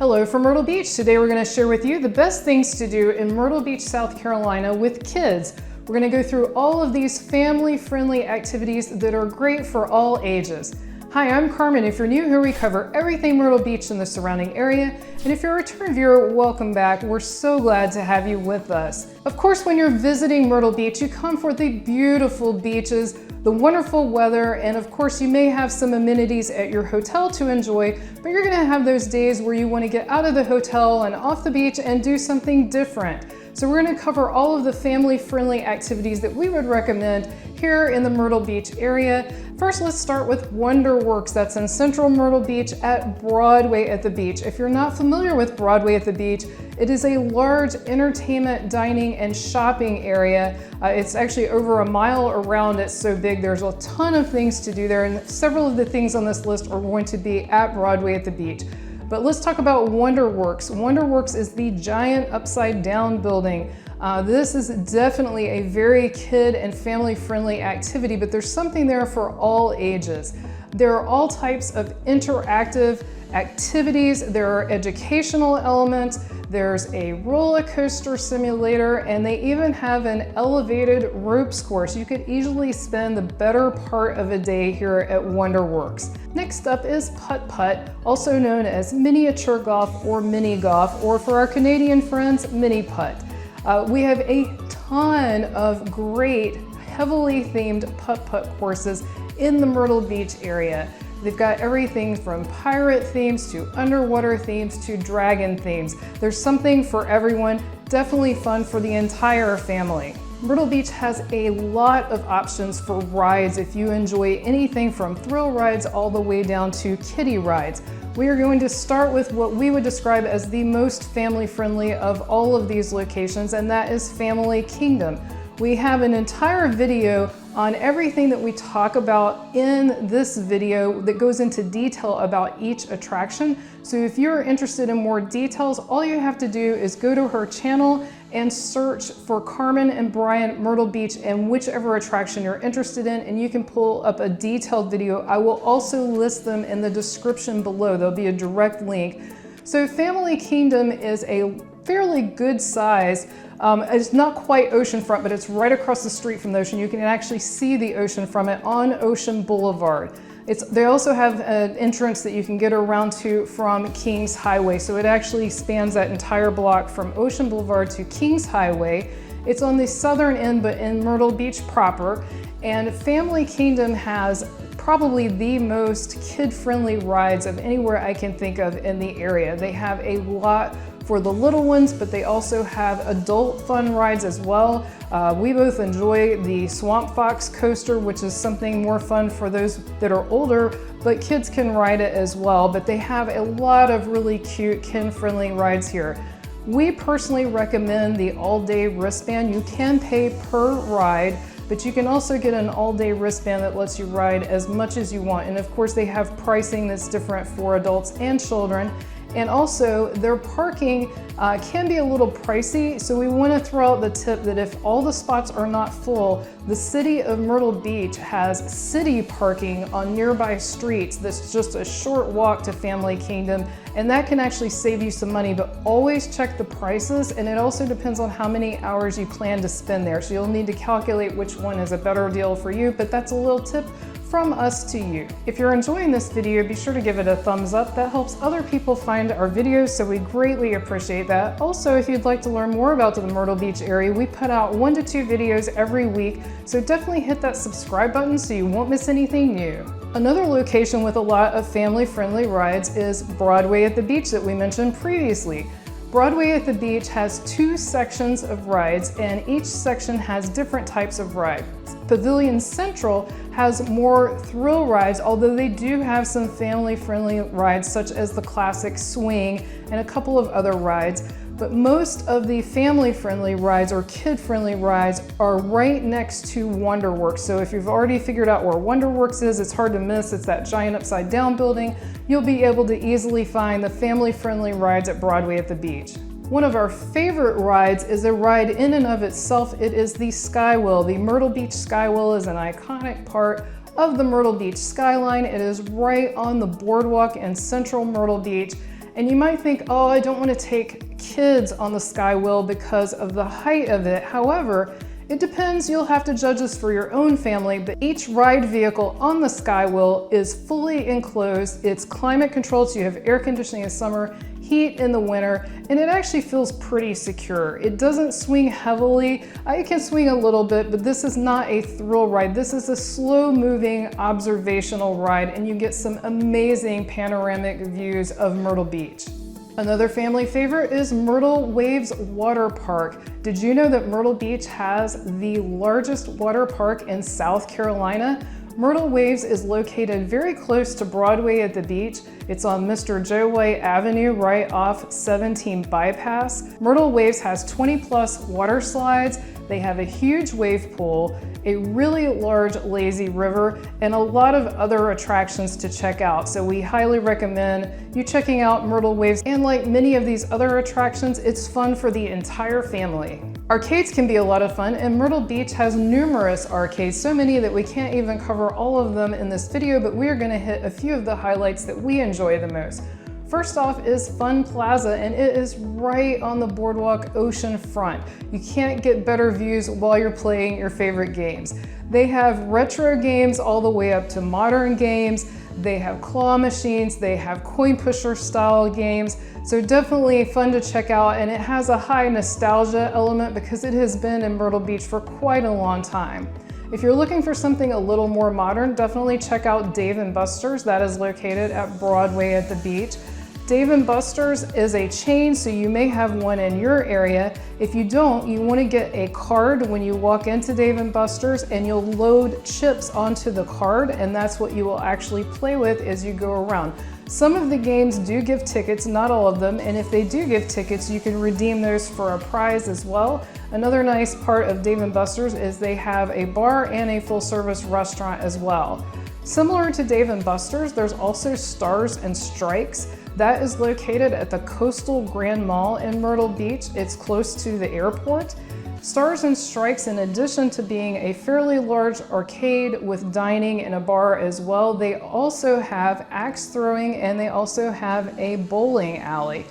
Hello from Myrtle Beach. Today we're going to share with you the best things to do in Myrtle Beach, South Carolina with kids. We're going to go through all of these family-friendly activities that are great for all ages. Hi, I'm Carmen. If you're new here, we cover everything Myrtle Beach and the surrounding area. And if you're a return viewer, welcome back. We're so glad to have you with us. Of course, when you're visiting Myrtle Beach, you come for the beautiful beaches, the wonderful weather, and of course you may have some amenities at your hotel to enjoy, but you're gonna have those days where you want to get out of the hotel and off the beach and do something different. So we're gonna cover all of the family-friendly activities that we would recommend here in the Myrtle Beach area. First, let's start with Wonderworks. That's in Central Myrtle Beach at Broadway at the Beach. If you're not familiar with Broadway at the Beach, it is a large entertainment, dining, and shopping area. It's actually over a mile around. It's so big. There's a ton of things to do there, and several of the things on this list are going to be at Broadway at the Beach. But let's talk about Wonderworks. Wonderworks is the giant upside down building. This is definitely a very kid and family friendly activity, but there's something there for all ages. There are all types of interactive activities. There are educational elements. There's a roller coaster simulator, and they even have an elevated ropes course. You could easily spend the better part of a day here at Wonderworks. Next up is putt-putt, also known as miniature golf or mini golf, or for our Canadian friends, mini putt. We have a ton of great, heavily themed putt-putt courses in the Myrtle Beach area. They've got everything from pirate themes to underwater themes to dragon themes. There's something for everyone, definitely fun for the entire family. Myrtle Beach has a lot of options for rides if you enjoy anything from thrill rides all the way down to kiddie rides. We are going to start with what we would describe as the most family-friendly of all of these locations, and that is Family Kingdom. We have an entire video on everything that we talk about in this video that goes into detail about each attraction. So if you're interested in more details, all you have to do is go to her channel and search for Carmen and Brian Myrtle Beach and whichever attraction you're interested in, and you can pull up a detailed video. I will also list them in the description below. There'll be a direct link. So Family Kingdom is a fairly good size. It's not quite oceanfront, but it's right across the street from the ocean. You can actually see the ocean from it on Ocean Boulevard. They also have an entrance that you can get around to from Kings Highway. So it actually spans that entire block from Ocean Boulevard to Kings Highway. It's on the southern end, but in Myrtle Beach proper. And Family Kingdom has probably the most kid-friendly rides of anywhere I can think of in the area. They have a lot for the little ones, but they also have adult fun rides as well. We both enjoy the Swamp Fox coaster, which is something more fun for those that are older, but kids can ride it as well. But they have a lot of really cute, kid-friendly rides here. We personally recommend the all-day wristband. You can pay per ride, but you can also get an all-day wristband that lets you ride as much as you want. And of course, they have pricing that's different for adults and children. And also, their parking can be a little pricey, so we want to throw out the tip that if all the spots are not full, the city of Myrtle Beach has city parking on nearby streets that's just a short walk to Family Kingdom, and that can actually save you some money, but always check the prices, and it also depends on how many hours you plan to spend there, so you'll need to calculate which one is a better deal for you, but that's a little tip from us to you. If you're enjoying this video, be sure to give it a thumbs up. That helps other people find our videos, so we greatly appreciate that. Also, if you'd like to learn more about the Myrtle Beach area, we put out 1 to 2 videos every week, so definitely hit that subscribe button so you won't miss anything new. Another location with a lot of family-friendly rides is Broadway at the Beach that we mentioned previously. Broadway at the Beach has 2 sections of rides, and each section has different types of rides. Pavilion Central has more thrill rides, although they do have some family-friendly rides such as the classic swing and a couple of other rides. But most of the family-friendly rides or kid-friendly rides are right next to Wonderworks. So if you've already figured out where Wonderworks is, it's hard to miss. It's that giant upside down building. You'll be able to easily find the family-friendly rides at Broadway at the Beach. One of our favorite rides is a ride in and of itself. It is the Skywheel. The Myrtle Beach Skywheel is an iconic part of the Myrtle Beach skyline. It is right on the boardwalk in central Myrtle Beach. And you might think, oh, I don't want to take kids on the Skywheel because of the height of it. However, it depends, you'll have to judge this for your own family, but each ride vehicle on the Skywheel is fully enclosed. It's climate controlled, so you have air conditioning in summer, heat in the winter, and it actually feels pretty secure. It doesn't swing heavily. It can swing a little bit, but this is not a thrill ride. This is a slow moving observational ride, and you get some amazing panoramic views of Myrtle Beach. Another family favorite is Myrtle Waves Water Park. Did you know that Myrtle Beach has the largest water park in South Carolina? Myrtle Waves is located very close to Broadway at the beach. It's on Mr. Joe White Avenue, right off 17 Bypass. Myrtle Waves has 20+ water slides. They have a huge wave pool, a really large lazy river, and a lot of other attractions to check out. So we highly recommend you checking out Myrtle Waves. And like many of these other attractions, it's fun for the entire family. Arcades can be a lot of fun, and Myrtle Beach has numerous arcades, so many that we can't even cover all of them in this video, but we are going to hit a few of the highlights that we enjoy the most. First off is Fun Plaza, and it is right on the boardwalk ocean front. You can't get better views while you're playing your favorite games. They have retro games all the way up to modern games. They have claw machines, they have coin pusher style games. So definitely fun to check out, and it has a high nostalgia element because it has been in Myrtle Beach for quite a long time. If you're looking for something a little more modern, definitely check out Dave & Buster's. That is located at Broadway at the beach. Dave & Buster's is a chain, so you may have one in your area. If you don't, you want to get a card when you walk into Dave & Buster's, and you'll load chips onto the card, and that's what you will actually play with as you go around. Some of the games do give tickets, not all of them, and if they do give tickets, you can redeem those for a prize as well. Another nice part of Dave & Buster's is they have a bar and a full-service restaurant as well. Similar to Dave & Buster's, there's also Stars and Strikes. That is located at the Coastal Grand Mall in Myrtle Beach. It's close to the airport. Stars and Strikes, in addition to being a fairly large arcade with dining and a bar as well, they also have axe throwing, and they also have a bowling alley.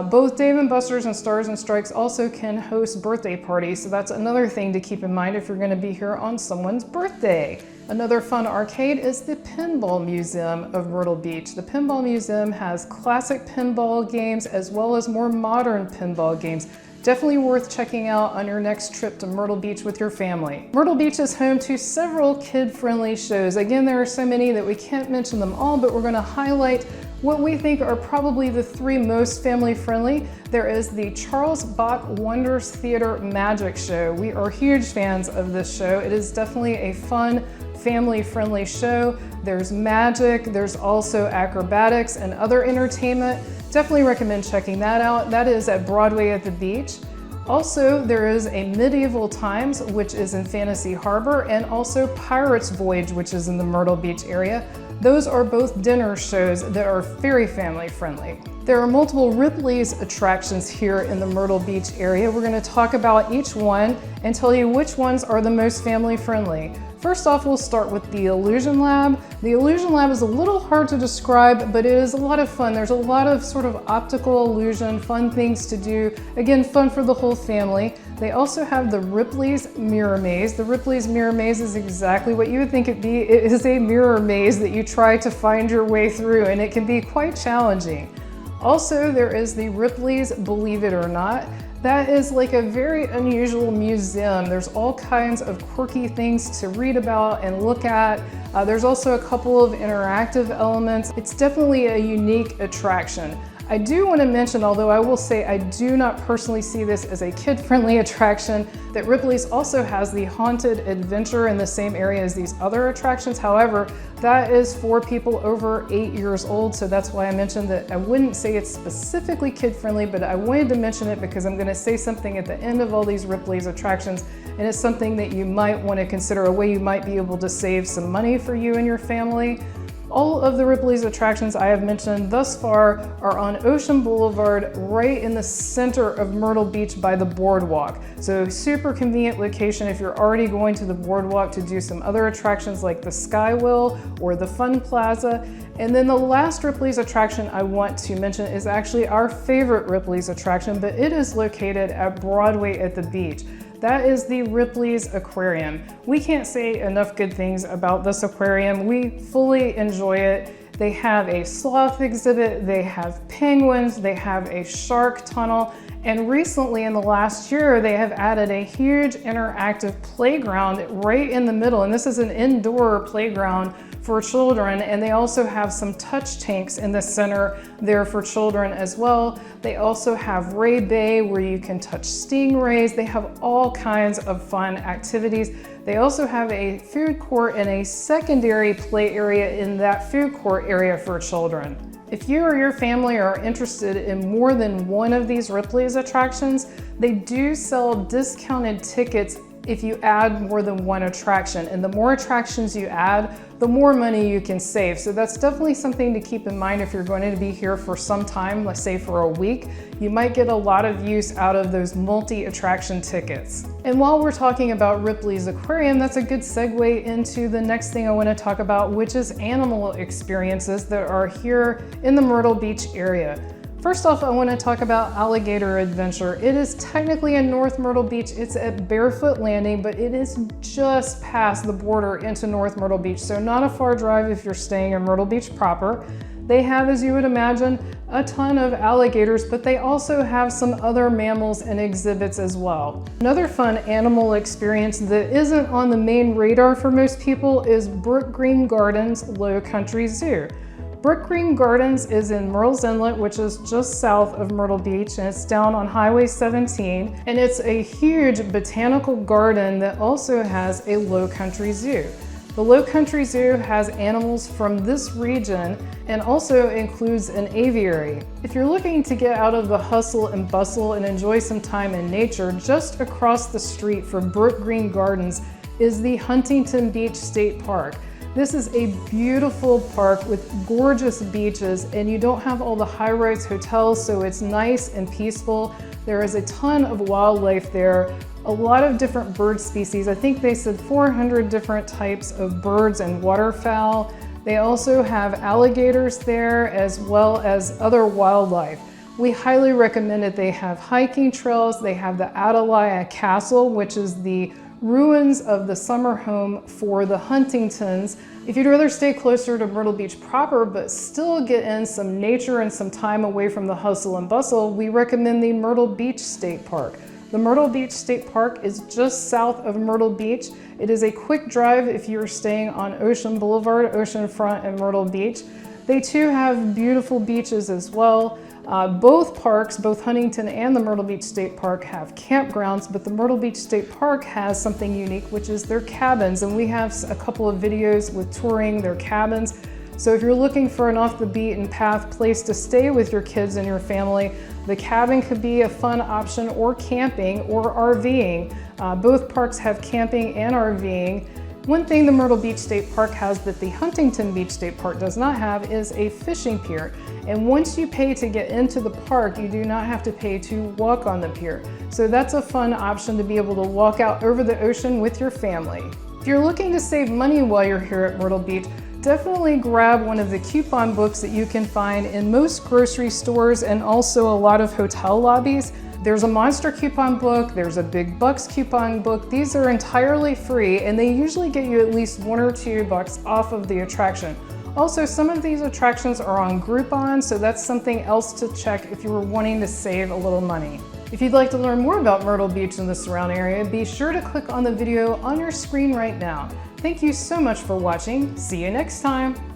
Both Dave & Buster's and Stars and Strikes also can host birthday parties, so that's another thing to keep in mind if you're going to be here on someone's birthday. Another fun arcade is the Pinball Museum of Myrtle Beach. The Pinball Museum has classic pinball games as well as more modern pinball games. Definitely worth checking out on your next trip to Myrtle Beach with your family. Myrtle Beach is home to several kid-friendly shows. Again, there are so many that we can't mention them all, but we're going to highlight what we think are probably the 3 most family-friendly. There is the Charles Bach Wonders Theater Magic Show. We are huge fans of this show. It is definitely a fun, family-friendly show. There's magic, there's also acrobatics and other entertainment. Definitely recommend checking that out. That is at Broadway at the beach. Also, there is a Medieval Times, which is in Fantasy Harbor, and also Pirate's Voyage, which is in the Myrtle Beach area. Those are both dinner shows that are very family friendly. There are multiple Ripley's attractions here in the Myrtle Beach area. We're going to talk about each one and tell you which ones are the most family friendly. First off, we'll start with the Illusion Lab. The Illusion Lab is a little hard to describe, but it is a lot of fun. There's a lot of sort of optical illusion, fun things to do. Again, fun for the whole family. They also have the Ripley's Mirror Maze. The Ripley's Mirror Maze is exactly what you would think it'd be. It is a mirror maze that you try to find your way through, and it can be quite challenging. Also, there is the Ripley's Believe It or Not. That is like a very unusual museum. There's all kinds of quirky things to read about and look at. There's also a couple of interactive elements. It's definitely a unique attraction. I do want to mention, although I will say I do not personally see this as a kid-friendly attraction, that Ripley's also has the Haunted Adventure in the same area as these other attractions. However, that is for people over 8 years old, so that's why I mentioned that I wouldn't say it's specifically kid-friendly, but I wanted to mention it because I'm going to say something at the end of all these Ripley's attractions, and it's something that you might want to consider, a way you might be able to save some money for you and your family. All of the Ripley's attractions I have mentioned thus far are on Ocean Boulevard, right in the center of Myrtle Beach by the boardwalk. So super convenient location if you're already going to the boardwalk to do some other attractions like the Skywheel or the Fun Plaza. And then the last Ripley's attraction I want to mention is actually our favorite Ripley's attraction, but it is located at Broadway at the beach. That is the Ripley's Aquarium. We can't say enough good things about this aquarium. We fully enjoy it. They have a sloth exhibit, they have penguins, they have a shark tunnel, and recently in the last year, they have added a huge interactive playground right in the middle. And this is an indoor playground for children, and they also have some touch tanks in the center there for children as well. They also have Ray Bay where you can touch stingrays. They have all kinds of fun activities. They also have a food court and a secondary play area in that food court area for children. If you or your family are interested in more than one of these Ripley's attractions, they do sell discounted tickets if you add more than one attraction. And the more attractions you add, the more money you can save. So that's definitely something to keep in mind if you're going to be here for some time, let's say for a week. You might get a lot of use out of those multi-attraction tickets. And while we're talking about Ripley's Aquarium, that's a good segue into the next thing I want to talk about, which is animal experiences that are here in the Myrtle Beach area. First off, I want to talk about Alligator Adventure. It is technically in North Myrtle Beach. It's at Barefoot Landing, but it is just past the border into North Myrtle Beach, so not a far drive if you're staying in Myrtle Beach proper. They have, as you would imagine, a ton of alligators, but they also have some other mammals and exhibits as well. Another fun animal experience that isn't on the main radar for most people is Brookgreen Gardens Low Country Zoo. Brookgreen Gardens is in Murrells Inlet, which is just south of Myrtle Beach, and it's down on Highway 17. And it's a huge botanical garden that also has a low country zoo. The Low Country Zoo has animals from this region and also includes an aviary. If you're looking to get out of the hustle and bustle and enjoy some time in nature, just across the street from Brookgreen Gardens is the Huntington Beach State Park. This is a beautiful park with gorgeous beaches, and you don't have all the high-rise hotels, so it's nice and peaceful. There is a ton of wildlife there, a lot of different bird species. I think they said 400 different types of birds and waterfowl. They also have alligators there as well as other wildlife. We highly recommend it. They have hiking trails. They have the Atalaya Castle, which is the ruins of the summer home for the Huntingtons. If you'd rather stay closer to Myrtle Beach proper, but still get in some nature and some time away from the hustle and bustle, we recommend the Myrtle Beach State Park. The Myrtle Beach State Park is just south of Myrtle Beach. It is a quick drive if you're staying on Ocean Boulevard, Oceanfront, and Myrtle Beach. They too have beautiful beaches as well. Both parks, both Huntington and the Myrtle Beach State Park, have campgrounds, but the Myrtle Beach State Park has something unique, which is their cabins, and we have a couple of videos with touring their cabins. So if you're looking for an off-the-beaten path place to stay with your kids and your family, the cabin could be a fun option, or camping or RVing. Both parks have camping and RVing. One thing the Myrtle Beach State Park has that the Huntington Beach State Park does not have is a fishing pier. And once you pay to get into the park, you do not have to pay to walk on the pier. So that's a fun option to be able to walk out over the ocean with your family. If you're looking to save money while you're here at Myrtle Beach, definitely grab one of the coupon books that you can find in most grocery stores and also a lot of hotel lobbies. There's a Monster coupon book, there's a Big Bucks coupon book. These are entirely free, and they usually get you at least $1 or $2 off of the attraction. Also, some of these attractions are on Groupon, so that's something else to check if you were wanting to save a little money. If you'd like to learn more about Myrtle Beach and the surrounding area, be sure to click on the video on your screen right now. Thank you so much for watching. See you next time.